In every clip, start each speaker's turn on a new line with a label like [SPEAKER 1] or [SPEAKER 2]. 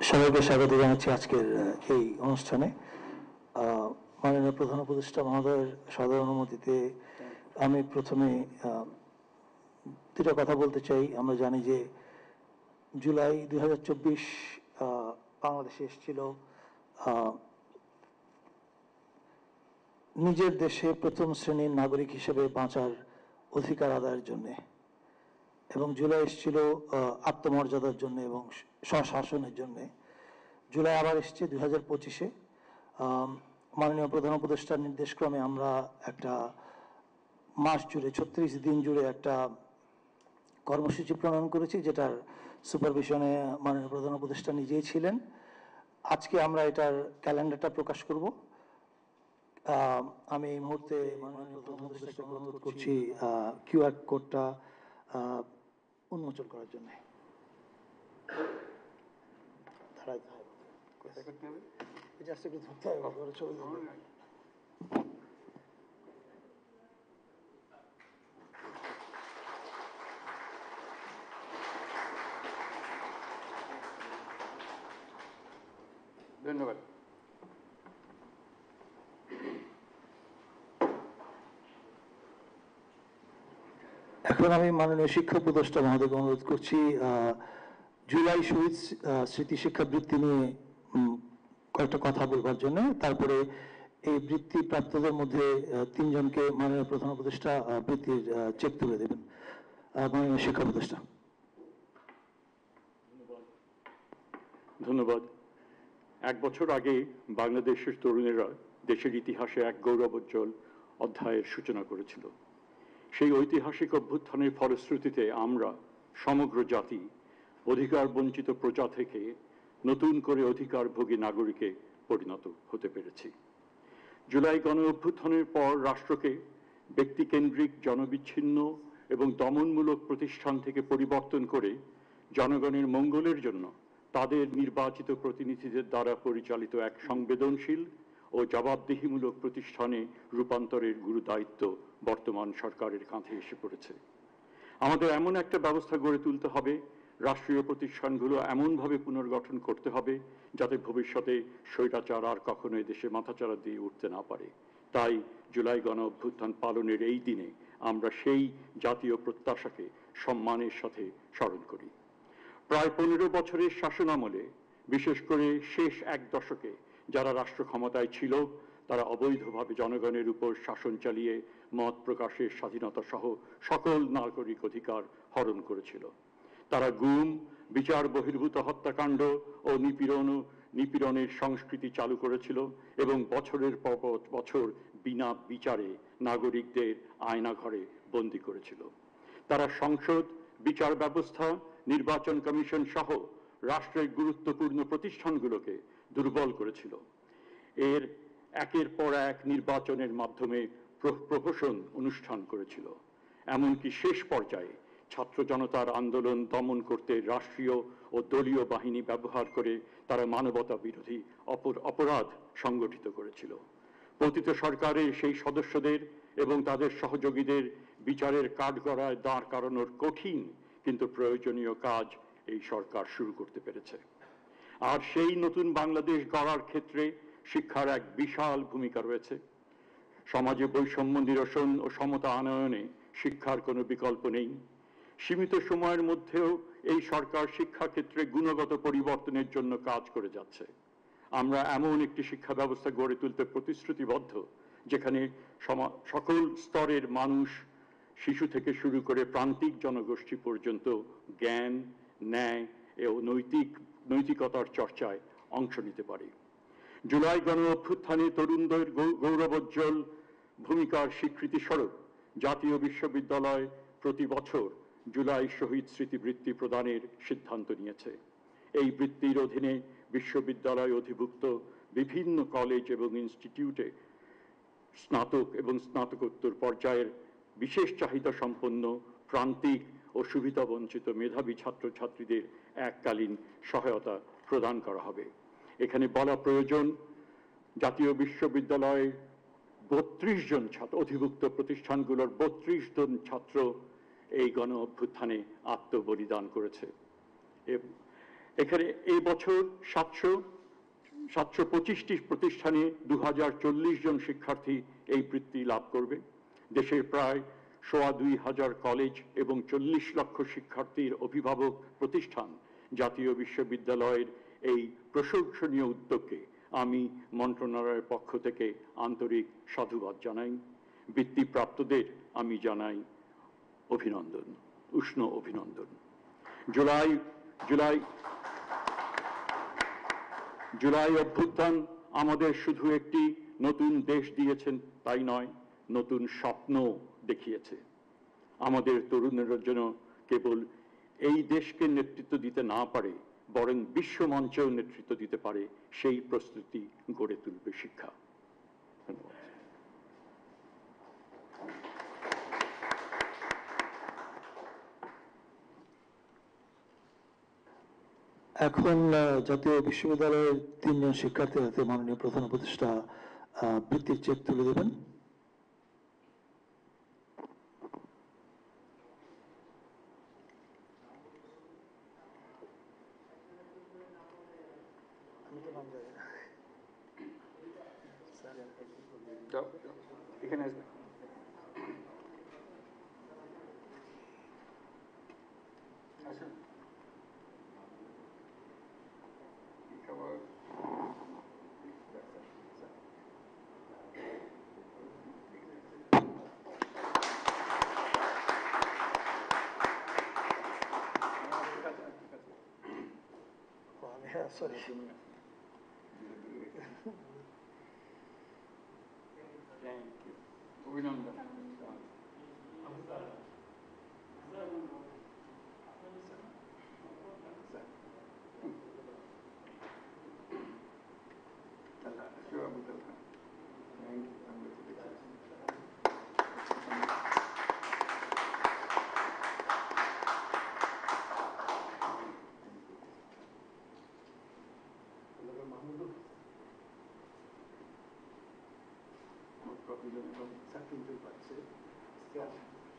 [SPEAKER 1] সবাইকে স্বাগত জানাচ্ছি আজকের এই অনুষ্ঠানে। মাননীয় প্রধান উপদেষ্টা মহোদয়ের সাধারণ অনুমতিতে আমি প্রথমে দুটো কথা বলতে চাই। আমরা জানি যে জুলাই 2024 বাংলাদেশে এসেছিল নিজের দেশে প্রথম শ্রেণীর নাগরিক হিসেবে বাঁচার অধিকার আদায়ের জন্য, এবং জুলাই এসেছিল আত্মমর্যাদার জন্য এবং স্বশাসনের জন্য। জুলাই আবার এসছে 2025-এ। মাননীয় প্রধান উপদেষ্টার নির্দেশক্রমে আমরা একটা মাস জুড়ে 36 দিন জুড়ে একটা কর্মসূচি প্রণয়ন করেছি, যেটার সুপারভিশনে মাননীয় প্রধান উপদেষ্টা নিজেই ছিলেন। আজকে আমরা এটার ক্যালেন্ডারটা প্রকাশ করব। আমি এই মুহূর্তে মাননীয় প্রধান উপদেষ্টাকে অনুরোধ করছি কিউআর কোডটা উন্মোচন করার জন্য।
[SPEAKER 2] ধন্যবাদ।
[SPEAKER 1] এখন আমি মাননীয় শিক্ষা উপদেষ্টা মহোদয়কে অনুরোধ করছি জুলাই শহীদ স্মৃতি শিক্ষা বৃত্তি নিয়ে কয়েকটা কথা বলবার জন্য। তারপরে এই বৃত্তি প্রাপ্তদের মধ্যে 3 জনকে মাননীয় প্রধান উপদেষ্টা বৃত্তির চেক তুলে দেবেন। মাননীয় শিক্ষা উপদেষ্টা।
[SPEAKER 2] ধন্যবাদ। 1 বছর আগে বাংলাদেশের তরুণেরা দেশের ইতিহাসে এক গৌরবোজ্জ্বল অধ্যায়ের সূচনা করেছিল। সেই ঐতিহাসিক অভ্যুত্থানের ফলশ্রুতিতে আমরা সমগ্র জাতি অধিকার বঞ্চিত প্রজা থেকে নতুন করে অধিকারভোগী নাগরিকে পরিণত হতে পেরেছি। জুলাই গণ অভ্যুত্থানের পর রাষ্ট্রকে ব্যক্তিকেন্দ্রিক, জনবিচ্ছিন্ন এবং দমনমূলক প্রতিষ্ঠান থেকে পরিবর্তন করে জনগণের মঙ্গলের জন্য তাদের নির্বাচিত প্রতিনিধিদের দ্বারা পরিচালিত এক সংবেদনশীল ও জবাবদিহিমূলক প্রতিষ্ঠানে রূপান্তরের গুরু দায়িত্ব বর্তমান সরকারের কাঁধে এসে পড়েছে। আমাদের এমন একটা ব্যবস্থা গড়ে তুলতে হবে, রাষ্ট্রীয় প্রতিষ্ঠানগুলো এমনভাবে পুনর্গঠন করতে হবে যাতে ভবিষ্যতে স্বৈরাচার আর কখনো দেশে মাথাচাড়া দিয়ে উঠতে না পারে। তাই জুলাই গণ অভ্যুত্থান পালনের এই দিনে আমরা সেই জাতীয় প্রত্যাশাকে সম্মানের সাথে স্মরণ করি। প্রায় 15 বছরের শাসনামলে, বিশেষ করে শেষ 1 দশকে যারা রাষ্ট্র ক্ষমতায় ছিল, তারা অবৈধভাবে জনগণের উপর শাসন চালিয়ে মত প্রকাশের স্বাধীনতা সহ সকল নাগরিক অধিকার হরণ করেছিল। তারা গুম, বিচার বহির্ভূত হত্যাকাণ্ড ও নিপীড়নের সংস্কৃতি চালু করেছিল এবং বছরের পর বছর বিনা বিচারে নাগরিকদের আয়নাঘরে বন্দী করেছিল। তারা সংসদ, বিচার ব্যবস্থা, নির্বাচন কমিশন সহ রাষ্ট্রের গুরুত্বপূর্ণ প্রতিষ্ঠানগুলোকে দুর্বল করেছিল। একের পর এক নির্বাচনের মাধ্যমে প্রহসন অনুষ্ঠান করেছিল। এমনকি শেষ পর্যায়ে ছাত্র জনতার আন্দোলন দমন করতে রাষ্ট্রীয় ও দলীয় বাহিনী ব্যবহার করে তারা মানবতা বিরোধী অপরাধ সংগঠিত করেছিল। পতিত সরকারের সেই সদস্যদের এবং তাদের সহযোগীদের বিচারের কাঠগড়ায় দাঁড় করানোর কঠিন কিন্তু প্রয়োজনীয় কাজ এই সরকার শুরু করতে পেরেছে। আর সেই নতুন বাংলাদেশ গড়ার ক্ষেত্রে শিক্ষার এক বিশাল ভূমিকা রয়েছে। সমাজে বৈষম্য নিরসন ও সমতা আনয়নে শিক্ষার কোনো বিকল্প নেই। সীমিত সময়ের মধ্যেও এই সরকার শিক্ষাক্ষেত্রে গুণগত পরিবর্তনের জন্য কাজ করে যাচ্ছে। আমরা এমন একটি শিক্ষা ব্যবস্থা গড়ে তুলতে প্রতিশ্রুতিবদ্ধ যেখানে সকল স্তরের মানুষ, শিশু থেকে শুরু করে প্রান্তিক জনগোষ্ঠী পর্যন্ত জ্ঞান, ন্যায় ও নৈতিকতার চর্চায় অংশ নিতে পারে। জুলাই গণ অভ্যুত্থানে তরুণদের গৌরবোজ্জ্বল ভূমিকার স্বীকৃতি স্বরূপ জাতীয় বিশ্ববিদ্যালয় প্রতি বছর জুলাই শহীদ স্মৃতিবৃত্তি প্রদানের সিদ্ধান্ত নিয়েছে। এই বৃত্তির অধীনে বিশ্ববিদ্যালয় অধিভুক্ত বিভিন্ন কলেজ এবং ইনস্টিটিউটে স্নাতক এবং স্নাতকোত্তর পর্যায়ের বিশেষ চাহিদা সম্পন্ন প্রান্তিক ও সুবিধাবঞ্চিত মেধাবী ছাত্রছাত্রীদের এককালীন সহায়তা প্রদান করা হবে। এখানে বলা প্রয়োজন, জাতীয় বিশ্ববিদ্যালয় 32 জন ছাত্র, অধিভুক্ত প্রতিষ্ঠানগুলোর 32 জন ছাত্র এই গণ অভ্যুত্থানে আত্মবলিদান করেছে। এখানে এই বছর 725টি প্রতিষ্ঠানে 2040 জন শিক্ষার্থী এই বৃত্তি লাভ করবে। দেশের প্রায় 2,500 কলেজ এবং 40 লক্ষ শিক্ষার্থীর অভিভাবক প্রতিষ্ঠান জাতীয় বিশ্ববিদ্যালয়ের এই প্রশংসনীয় উদ্যোগকে আমি মন্ত্রণালয়ের পক্ষ থেকে আন্তরিক সাধুবাদ জানাই। বৃত্তিপ্রাপ্তদের আমি জানাই অভিনন্দন, উষ্ণ অভিনন্দন। জুলাই অভ্যুত্থান আমাদের শুধু একটি নতুন দেশ দিয়েছেন তাই নয়, নতুন স্বপ্ন দেখিয়েছে। আমাদের তরুণেরা যেন কেবল এই দেশকে নেতৃত্ব দিতে না পারে, বরং বিশ্ব মঞ্চেও নেতৃত্ব দিতে পারে, সেই প্রস্তুতি গড়ে তুলবে শিক্ষা। ধন্যবাদ।
[SPEAKER 1] এখন জাতীয় বিশ্ববিদ্যালয়ের 3 জন শিক্ষার্থীর হাতে মাননীয় প্রধান উপদেষ্টা বৃত্তির চেক তুলে দেবেন।
[SPEAKER 2] এখানে
[SPEAKER 1] সরি,
[SPEAKER 2] অভিনন্দন।
[SPEAKER 1] চাকরি পাচ্ছে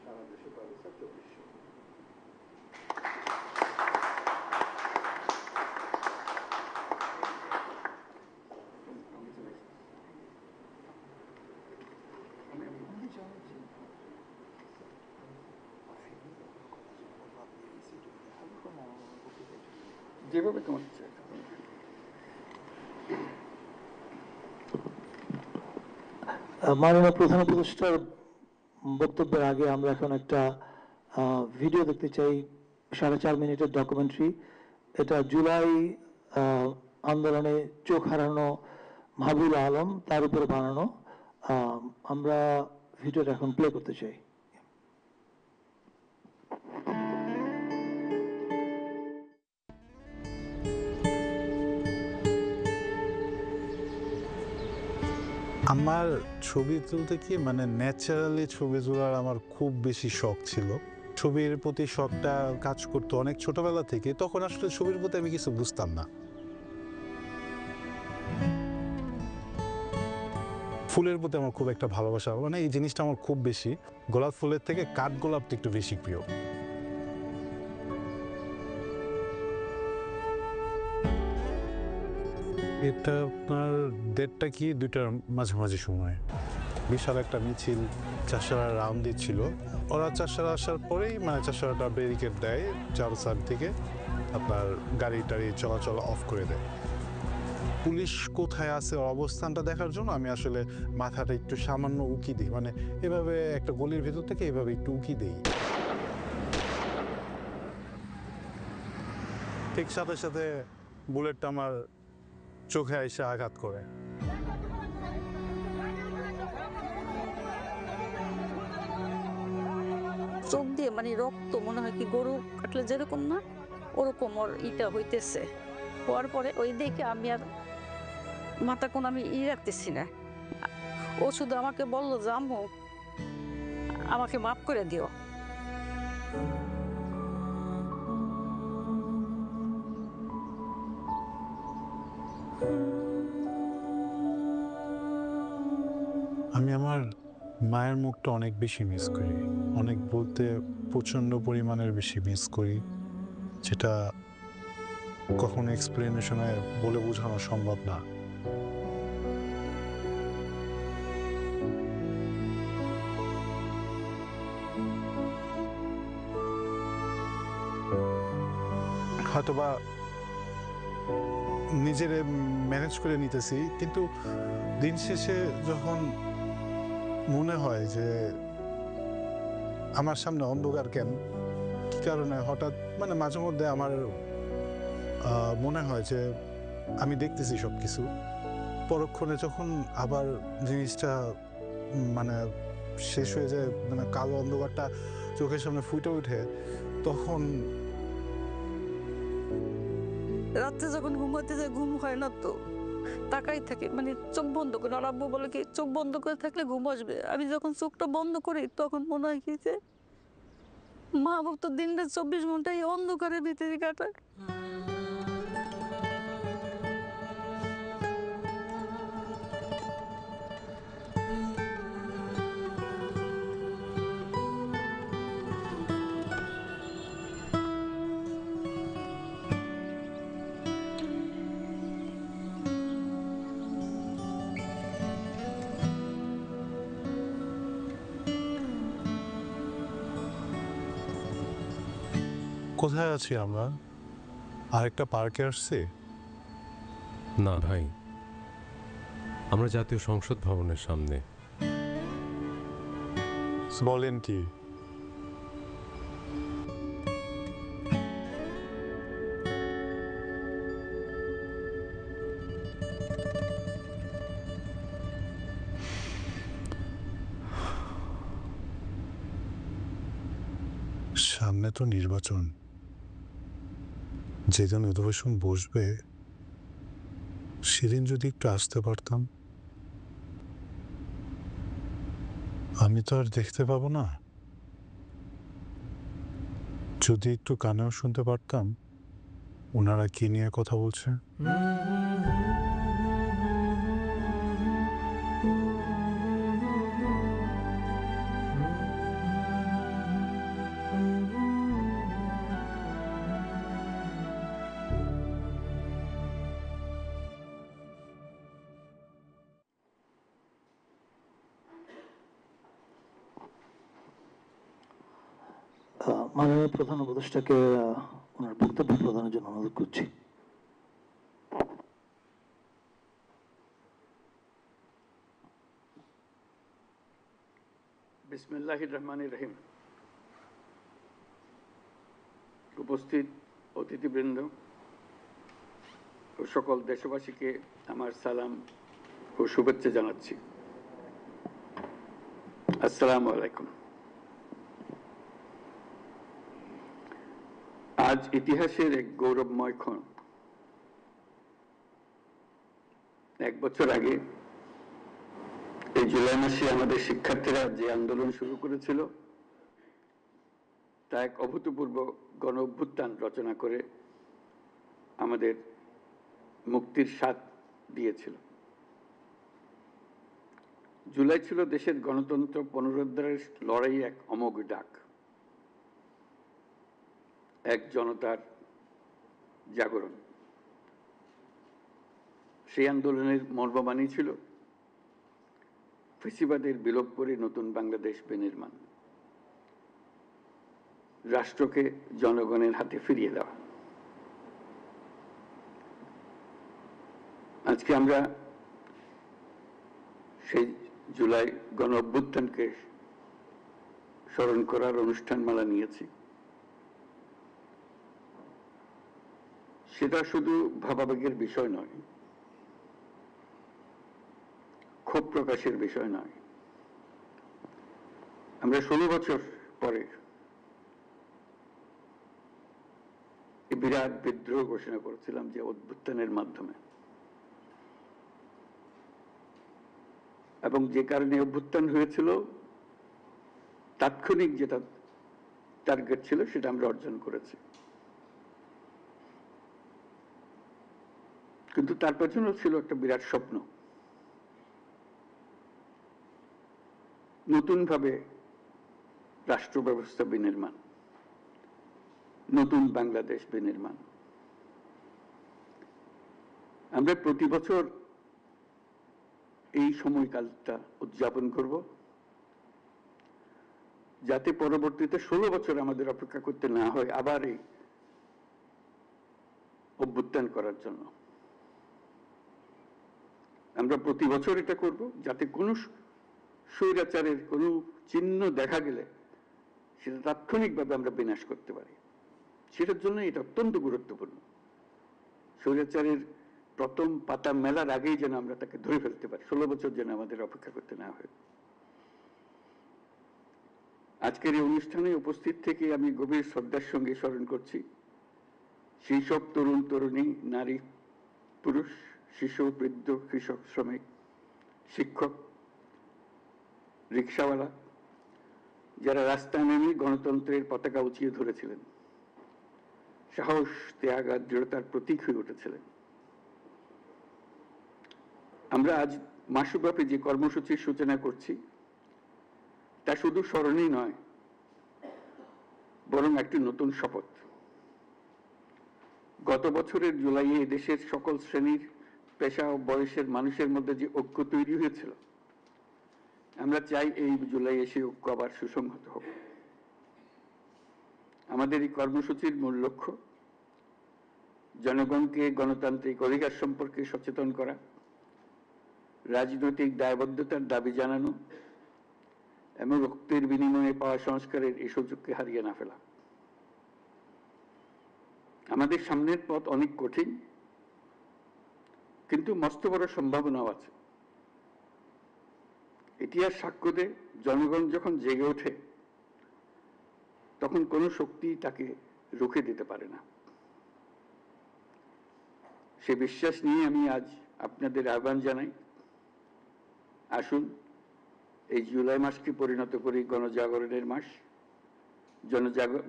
[SPEAKER 1] সারা দেশে পাবে 2400।
[SPEAKER 2] যেভাবে তোমার ইচ্ছে।
[SPEAKER 1] মাননীয় প্রধান উপদেষ্টার বক্তব্যের আগে আমরা এখন একটা ভিডিও দেখতে চাই, 4.5 মিনিটের ডকুমেন্টারি। এটা জুলাই আন্দোলনে চোখ হারানো মাহবুবুল আলম তার উপরে বানানো। আমরা ভিডিওটা এখন প্লে করতে চাই।
[SPEAKER 3] আমার ছবি তুলতে কি মানে ন্যাচারালি ছবি তোলার আমার খুব বেশি শখ ছিল। ছবির প্রতি শখটা কাজ করতো অনেক ছোটবেলা থেকে। তখন আসলে ছবির প্রতি আমি কিছু বুঝতাম না। ফুলের প্রতি আমার খুব একটা ভালোবাসা, মানে এই জিনিসটা আমার খুব বেশি। গোলাপ ফুলের থেকে কাঠগোলাপটা একটু বেশি প্রিয়। এটা আপনার 1:30 কি 2টার মাঝামাঝি সময় বিশাল একটা মিছিল চাষারা রাউন্ড দিচ্ছিল। ওরা চাষারা আসার পরেই মানে চাষারাটা ব্যারিকেড দেয় চার সাইড থেকে, আপনার গাড়ি টাড়ি চলাচল অফ করে দেয়। পুলিশ কোথায় আছে অবস্থানটা দেখার জন্য আমি আসলে মাথাটা একটু সামান্য উকি দিই, মানে এভাবে একটা গলির ভেতর থেকে এভাবে একটু উকি দিই। ঠিক সাথে সাথে বুলেটটা আমার চোখে এসে আঘাত করে।
[SPEAKER 4] চোখ দিয়ে মানে রক্ত মনে হয় কি গরু কাটলে যেরকম না ওরকম ওর ইটা হইতেছে। হওয়ার পরে ওই দেখে আমি আর মাথা কোন আমি রাখতেছি না। ও শুধু আমাকে বললো যে আম্মু আমাকে মাফ করে দিও।
[SPEAKER 3] আমি আমার মায়ের মুখটা অনেক বেশি মিস করি, অনেক বলতে প্রচণ্ড পরিমাণের বেশি মিস করি, যেটা কখনো এক্সপ্লেনেশনে বলে বোঝানো সম্ভব না। হয়তোবা নিজেরে ম্যানেজ করে নিতেছি, কিন্তু দিন শেষে যখন মনে হয় যে আমার সামনে অন্ধকার কেন, কি কারণে হঠাৎ মানে মাঝে মধ্যে আমার মনে হয় যে আমি দেখতেছি সবকিছু, পরক্ষণে যখন আবার জিনিসটা মানে শেষ হয়ে যায়, মানে কালো অন্ধকারটা চোখের সামনে ফুটে ওঠে, তখন
[SPEAKER 4] রাত্রে যখন ঘুমাতে যায় ঘুম হয় না তো, তাকাই থাকে, মানে চোখ বন্ধ করে। আর আব্বু বলে কি চোখ বন্ধ করে থাকলে ঘুম আসবে। আমি যখন চোখটা বন্ধ করি তখন মনে হয় কি যে মা বাবা তো দিনটা 24 ঘন্টা এই অন্ধকারের ভিতরে কাটায়।
[SPEAKER 3] কোথায় আছি আমরা? আরেকটা পার্কে আসছি?
[SPEAKER 5] না ভাই, আমরা জাতীয় সংসদ ভবনের সামনে।
[SPEAKER 3] বলেন কি? সামনে তো নির্বাচন, যেদিন অধিবেশন বসবে সেদিন যদি একটু আসতে পারতাম। আমি তো আর দেখতে পাবো না, যদি একটু কানেও শুনতে পারতাম ওনারা কি নিয়ে কথা বলছে।
[SPEAKER 1] মাননীয় প্রধান উপদেষ্টাকে ওনার বক্তব্য প্রদানের জন্য অনুরোধ করছি।
[SPEAKER 2] বিসমিল্লাহির রহমানির রহিম। উপস্থিত অতিথিবৃন্দ ও সকল দেশবাসীকে আমার সালাম ও শুভেচ্ছা জানাচ্ছি। আসসালামু আলাইকুম। আজ ইতিহাসের এক গৌরবময় ক্ষণ। 1 বছর আগে এই জুলাই মাসে আমাদের শিক্ষার্থীরা যে আন্দোলন শুরু করেছিল তা এক অভূতপূর্ব গণ অভ্যুত্থান রচনা করে আমাদের মুক্তির স্বাদ দিয়েছিল। জুলাই ছিল দেশের গণতন্ত্র পুনরুদ্ধারের লড়াই এক অমোঘ ডাক, এক জনতার জাগরণ। সেই আন্দোলনের মর্মবাণী ছিল ফ্যাসিবাদের বিলোপ করে নতুন বাংলাদেশ বিনির্মাণ, রাষ্ট্রকে জনগণের হাতে ফিরিয়ে দেওয়া। আজকে আমরা সেই জুলাই গণ অভ্যুত্থানকে স্মরণ করার অনুষ্ঠানমালা নিয়েছি। সেটা শুধু ভাবাবেগের বিষয় নয়, ক্ষোভ প্রকাশের বিষয় নয়। আমরা 16 বছর পরে এই বিরাট বিদ্রোহ ঘোষণা করেছিলাম যে অভ্যুত্থানের মাধ্যমে, এবং যে কারণে অভ্যুত্থান হয়েছিল তাৎক্ষণিক যেটা টার্গেট ছিল সেটা আমরা অর্জন করেছি। কিন্তু তার পেছনেও ছিল একটা বিরাট স্বপ্ন।
[SPEAKER 6] নতুনভাবে রাষ্ট্র ব্যবস্থা বিনির্মাণ, নতুন বাংলাদেশ বিনির্মাণ। আমরা প্রতি বছর এই সময়কালটা উদযাপন করব, যাতে পরবর্তীতে 16 বছর আমাদের অপেক্ষা করতে না হয় আবার এই অভ্যুত্থান করার জন্য। আমরা প্রতি বছর এটা করব, যাতে কোনো স্বৈরাচারের কোনো চিহ্ন দেখা গেলে সেটা তাৎক্ষণিকভাবে আমরা বিনাশ করতে পারি। সেটার জন্য এটা অত্যন্ত গুরুত্বপূর্ণ। স্বৈরাচারের প্রথম পাতা মেলার আগেই যেন আমরা তাকে ধরে ফেলতে পারি, 16 বছর যেন আমাদের অপেক্ষা করতে না হয়। আজকের এই অনুষ্ঠানে উপস্থিত থেকে আমি গভীর শ্রদ্ধার সঙ্গে স্মরণ করছি সেই সব তরুণ তরুণী, নারী পুরুষ, শিশু, বৃদ্ধ, কৃষক, শ্রমিক, শিক্ষক, রিক্সাওয়ালা, যারা রাস্তায় নেমে গণতন্ত্রের পতাকা উঁচিয়ে ধরেছিলেন, সাহস, ত্যাগ আর দৃঢ়তার প্রতীক হয়ে উঠেছিলেন। আমরা আজ মাসব্যাপী যে কর্মসূচির সূচনা করছি তা শুধু স্মরণই নয়, বরং একটি নতুন শপথ। গত বছরের জুলাইয়ে দেশের সকল শ্রেণীর, পেশা ও বয়সের মানুষের মধ্যে যে ঐক্য তৈরি হয়েছিল, আমরা চাই এই জুলাইয়ে সেই ঐক্য আবার সুসংহত হোক। আমাদের এই কর্মসূচির মূল লক্ষ্য জনগণকে গণতান্ত্রিক অধিকার সম্পর্কে সচেতন করা, রাজনৈতিক দায়বদ্ধতার দাবি জানানো এবং রক্তের বিনিময়ে পাওয়া সংস্কারের এই সুযোগকে হারিয়ে না ফেলা। আমাদের সামনের পথ অনেক কঠিন, কিন্তু মস্ত বড় সম্ভাবনাও আছে। ইতিহাস সাক্ষ্য দেয়, জনগণ যখন জেগে ওঠে তখন কোনো শক্তি তাকে রুখে দিতে পারে না। সে বিশ্বাস নিয়ে আমি আজ আপনাদের আহ্বান জানাই, আসুন এই জুলাই মাসকে পরিণত করি গণজাগরণের মাস,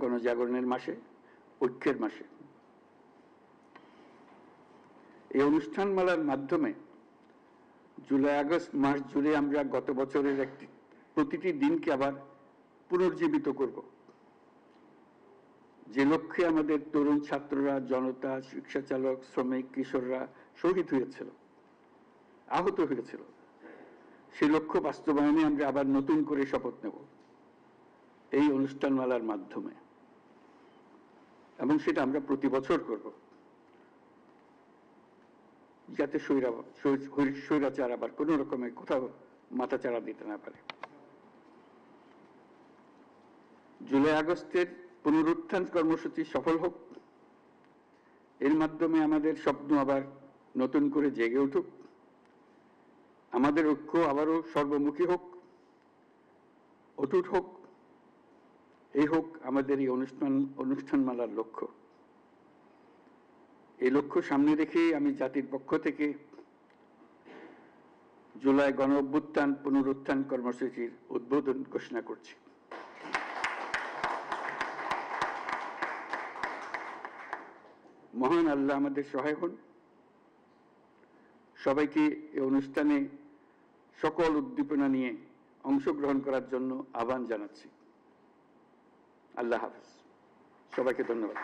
[SPEAKER 6] গণজাগরণের মাসে, ঐক্যের মাসে। এই অনুষ্ঠানমালার মাধ্যমে জুলাই আগস্ট মাস জুড়ে আমরা গত বছরের প্রতিটি দিনকে আবার পুনর্জীবিত করব, যে লক্ষ্যে আমাদের তরুণ ছাত্ররা, জনতা, রিক্সা চালক, শ্রমিক, কিশোররা শহীদ হয়েছিল, আহত হয়েছিল। সেই লক্ষ্য বাস্তবায়নে আমরা আবার নতুন করে শপথ নেব এই অনুষ্ঠানমালার মাধ্যমে, এবং সেটা আমরা প্রতি বছর করব, যাতে স্বৈরাচার আবার কোনো রকমের কোথাও মাথাচাড়া দিতে না পারে। জুলাই আগস্টের পুনরুত্থান কর্মসূচি সফল হোক, এর মাধ্যমে আমাদের স্বপ্ন আবার নতুন করে জেগে উঠুক, আমাদের ঐক্য আবারও সর্বমুখী হোক, অটুট হোক। এই হোক আমাদের এই অনুষ্ঠানমালার লক্ষ্য। এই লক্ষ্য সামনে রেখে আমি জাতির পক্ষ থেকে জুলাই গণ অভ্যুত্থান পুনরুত্থান কর্মসূচির উদ্বোধন ঘোষণা করছি। মহান আল্লাহ আমাদের সহায় হন। সবাইকে এই অনুষ্ঠানে সকল উদ্দীপনা নিয়ে অংশগ্রহণ করার জন্য আহ্বান জানাচ্ছি। আল্লাহ হাফেজ, সবাইকে ধন্যবাদ।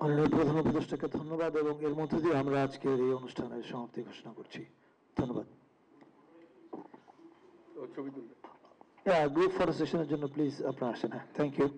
[SPEAKER 1] মাননীয় প্রধান উপদেষ্টাকে ধন্যবাদ, এবং এর মধ্যে দিয়ে আমরা আজকের এই অনুষ্ঠানের সমাপ্তি ঘোষণা করছি। ধন্যবাদ।
[SPEAKER 6] ছবি তুলবে
[SPEAKER 1] গ্রুপ ফটো সেশনের জন্য প্লিজ আপনারা আসেন। Thank you.